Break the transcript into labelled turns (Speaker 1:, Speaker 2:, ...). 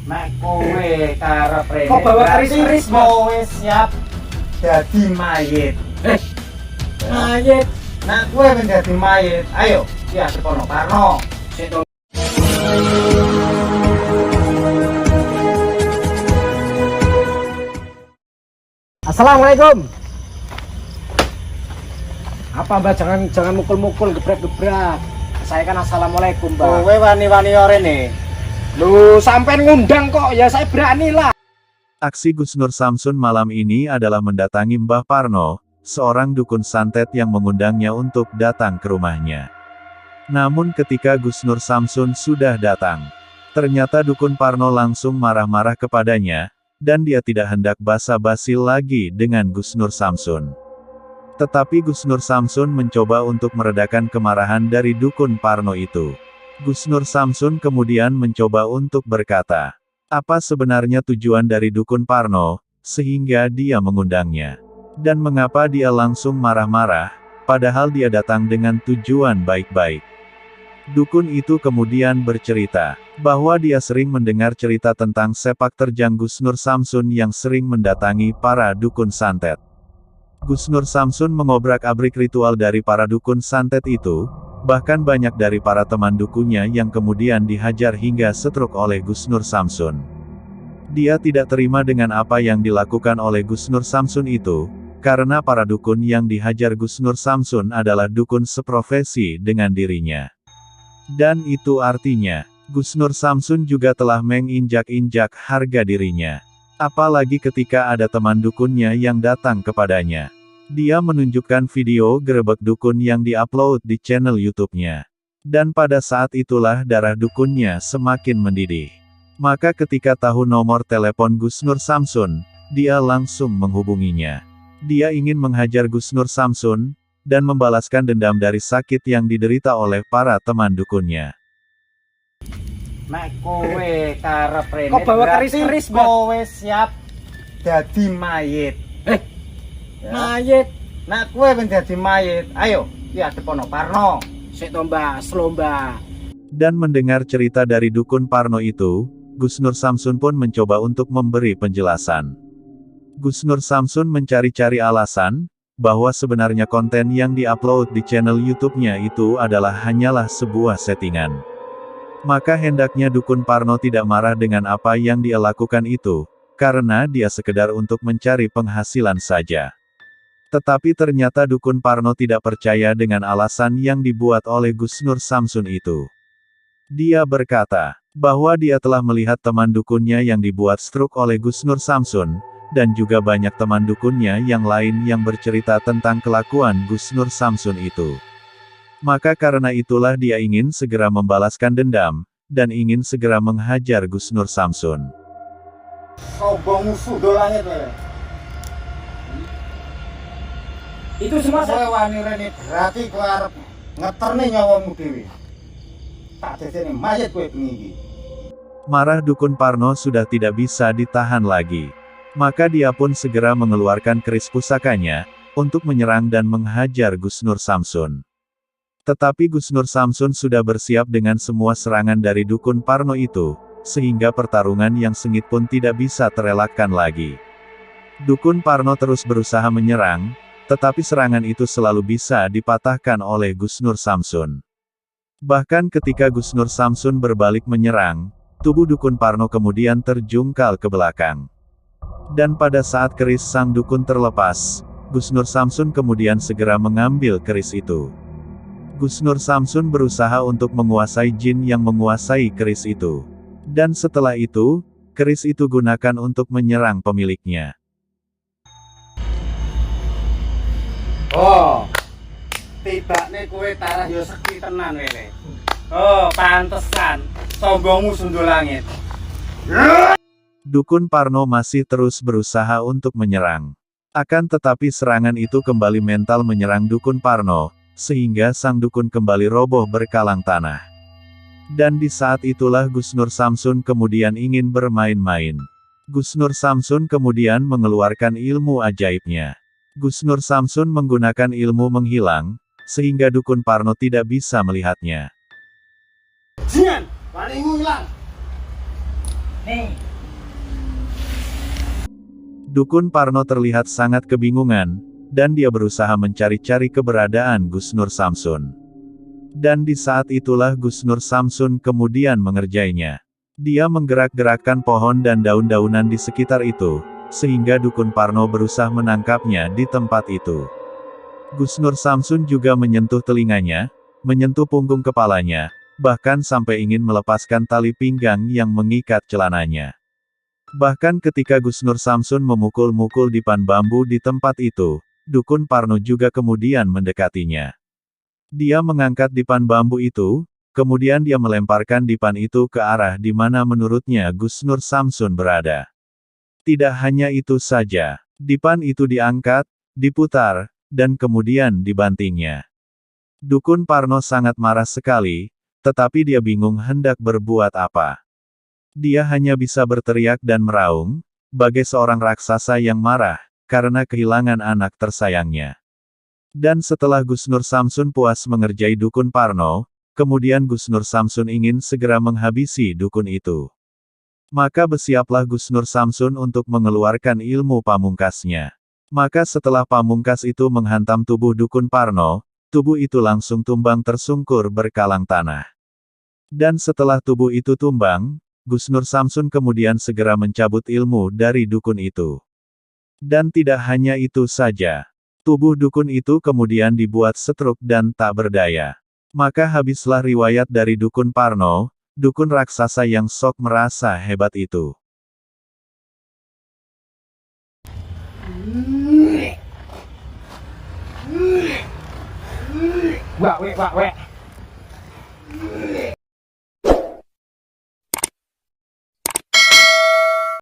Speaker 1: Nek kowe karep rene.
Speaker 2: Kok bawa keris-keris, Mas?
Speaker 1: kowe siap dadi mayit.
Speaker 2: Mayit.
Speaker 1: Nek kowe ben dadi mayit, ayo ya Sepono Parno. Sik to.
Speaker 2: Assalamualaikum. Apa Mbak, jangan mukul-mukul, gebrak-gebrak. Saya kan assalamualaikum, Mbak.
Speaker 1: Kowe wani-wani rene.
Speaker 2: Lu sampean ngundang kok, ya saya berani lah.
Speaker 3: Aksi Gus Nur Samsun malam ini adalah mendatangi Mbah Parno, seorang dukun santet yang mengundangnya untuk datang ke rumahnya. Namun ketika Gus Nur Samsun sudah datang, ternyata dukun Parno langsung marah-marah kepadanya, dan dia tidak hendak basa-basi lagi dengan Gus Nur Samsun. Tetapi Gus Nur Samsun mencoba untuk meredakan kemarahan dari dukun Parno itu. Gus Nur Samsun kemudian mencoba untuk berkata, apa sebenarnya tujuan dari dukun Parno, sehingga dia mengundangnya. Dan mengapa dia langsung marah-marah, padahal dia datang dengan tujuan baik-baik. Dukun itu kemudian bercerita, bahwa dia sering mendengar cerita tentang sepak terjang Gus Nur Samsun yang sering mendatangi para dukun santet. Gus Nur Samsun mengobrak-abrik ritual dari para dukun santet itu, bahkan banyak dari para teman dukunnya yang kemudian dihajar hingga stroke oleh Gus Nur Samsun. Dia tidak terima dengan apa yang dilakukan oleh Gus Nur Samsun itu, karena para dukun yang dihajar Gus Nur Samsun adalah dukun seprofesi dengan dirinya. Dan itu artinya, Gus Nur Samsun juga telah menginjak-injak harga dirinya. Apalagi ketika ada teman dukunnya yang datang kepadanya. Dia menunjukkan video gerebek dukun yang diupload di channel YouTube-nya. Dan pada saat itulah darah dukunnya semakin mendidih. Maka ketika tahu nomor telepon Gus Nur Samsun, dia langsung menghubunginya. Dia ingin menghajar Gus Nur Samsun, dan membalaskan dendam dari sakit yang diderita oleh para teman dukunnya.
Speaker 1: Nek kowe karep rene.
Speaker 2: Kok bawa keris-keris, Mbak?
Speaker 1: Kowe siap dadi mayit. Ya.
Speaker 2: Mayit.
Speaker 1: Nek kowe ben dadi mayit, ayo ya Sepono Parno.
Speaker 2: Sik to, Mbak, slow, Mbak.
Speaker 3: Dan mendengar cerita dari dukun Parno itu, Gus Nur Samsun pun mencoba untuk memberi penjelasan. Gus Nur Samsun mencari-cari alasan, bahwa sebenarnya konten yang diupload di channel YouTube-nya itu adalah hanyalah sebuah settingan. Maka hendaknya dukun Parno tidak marah dengan apa yang dia lakukan itu, karena dia sekedar untuk mencari penghasilan saja. Tetapi ternyata dukun Parno tidak percaya dengan alasan yang dibuat oleh Gus Nur Samsun itu. Dia berkata, bahwa dia telah melihat teman dukunnya yang dibuat stroke oleh Gus Nur Samsun, dan juga banyak teman dukunnya yang lain yang bercerita tentang kelakuan Gus Nur Samsun itu. Maka karena itulah dia ingin segera membalaskan dendam, dan ingin segera menghajar Gus Nur Samsun.
Speaker 1: Sombong musuh do langit kowe.
Speaker 2: Itu semua
Speaker 1: Kowe wani rene berarti kowe arep ngeterni nyawamu dhewe. Tak desene mayit kowe bengi iki.
Speaker 3: Marah dukun Parno sudah tidak bisa ditahan lagi. Maka dia pun segera mengeluarkan keris pusakanya, untuk menyerang dan menghajar Gus Nur Samsun. Tetapi Gus Nur Samsun sudah bersiap dengan semua serangan dari dukun Parno itu, sehingga pertarungan yang sengit pun tidak bisa terelakkan lagi. Dukun Parno terus berusaha menyerang, tetapi serangan itu selalu bisa dipatahkan oleh Gus Nur Samsun. Bahkan ketika Gus Nur Samsun berbalik menyerang, tubuh dukun Parno kemudian terjungkal ke belakang. Dan pada saat keris sang dukun terlepas, Gus Nur Samsun kemudian segera mengambil keris itu. Gus Nur Samsun berusaha untuk menguasai jin yang menguasai keris itu. Dan setelah itu, keris itu gunakan untuk menyerang pemiliknya.
Speaker 1: Oh. Tibakne kowe tarah ya sekti tenan wele. Oh, pantesan sombongmu sundul langit.
Speaker 3: Dukun Parno masih terus berusaha untuk menyerang. Akan tetapi serangan itu kembali mental menyerang dukun Parno, sehingga sang dukun kembali roboh berkalang tanah. Dan di saat itulah Gus Nur Samsun kemudian ingin bermain-main. Gus Nur Samsun kemudian mengeluarkan ilmu ajaibnya. Gus Nur Samsun menggunakan ilmu menghilang, sehingga dukun Parno tidak bisa melihatnya.
Speaker 1: Jingan, paling ilang.
Speaker 2: Nih.
Speaker 3: Dukun Parno terlihat sangat kebingungan, dan dia berusaha mencari-cari keberadaan Gus Nur Samsun. Dan di saat itulah Gus Nur Samsun kemudian mengerjainya. Dia menggerak-gerakkan pohon dan daun-daunan di sekitar itu, sehingga Dukun Parno berusaha menangkapnya di tempat itu. Gus Nur Samsun juga menyentuh telinganya, menyentuh punggung kepalanya, bahkan sampai ingin melepaskan tali pinggang yang mengikat celananya. Bahkan ketika Gus Nur Samsun memukul-mukul dipan bambu di tempat itu, Dukun Parno juga kemudian mendekatinya. Dia mengangkat dipan bambu itu, kemudian dia melemparkan dipan itu ke arah di mana menurutnya Gus Nur Samsun berada. Tidak hanya itu saja, dipan itu diangkat, diputar, dan kemudian dibantingnya. Dukun Parno sangat marah sekali, tetapi dia bingung hendak berbuat apa. Dia hanya bisa berteriak dan meraung, bagai seorang raksasa yang marah, karena kehilangan anak tersayangnya. Dan setelah Gus Nur Samsun puas mengerjai Dukun Parno, kemudian Gus Nur Samsun ingin segera menghabisi dukun itu. Maka bersiaplah Gus Nur Samsun untuk mengeluarkan ilmu pamungkasnya. Maka setelah pamungkas itu menghantam tubuh Dukun Parno, tubuh itu langsung tumbang tersungkur berkalang tanah. Dan setelah tubuh itu tumbang, Gus Nur Samsun kemudian segera mencabut ilmu dari dukun itu. Dan tidak hanya itu saja. Tubuh dukun itu kemudian dibuat setruk dan tak berdaya. Maka habislah riwayat dari Dukun Parno, dukun raksasa yang sok merasa hebat itu.
Speaker 2: Wak, wek.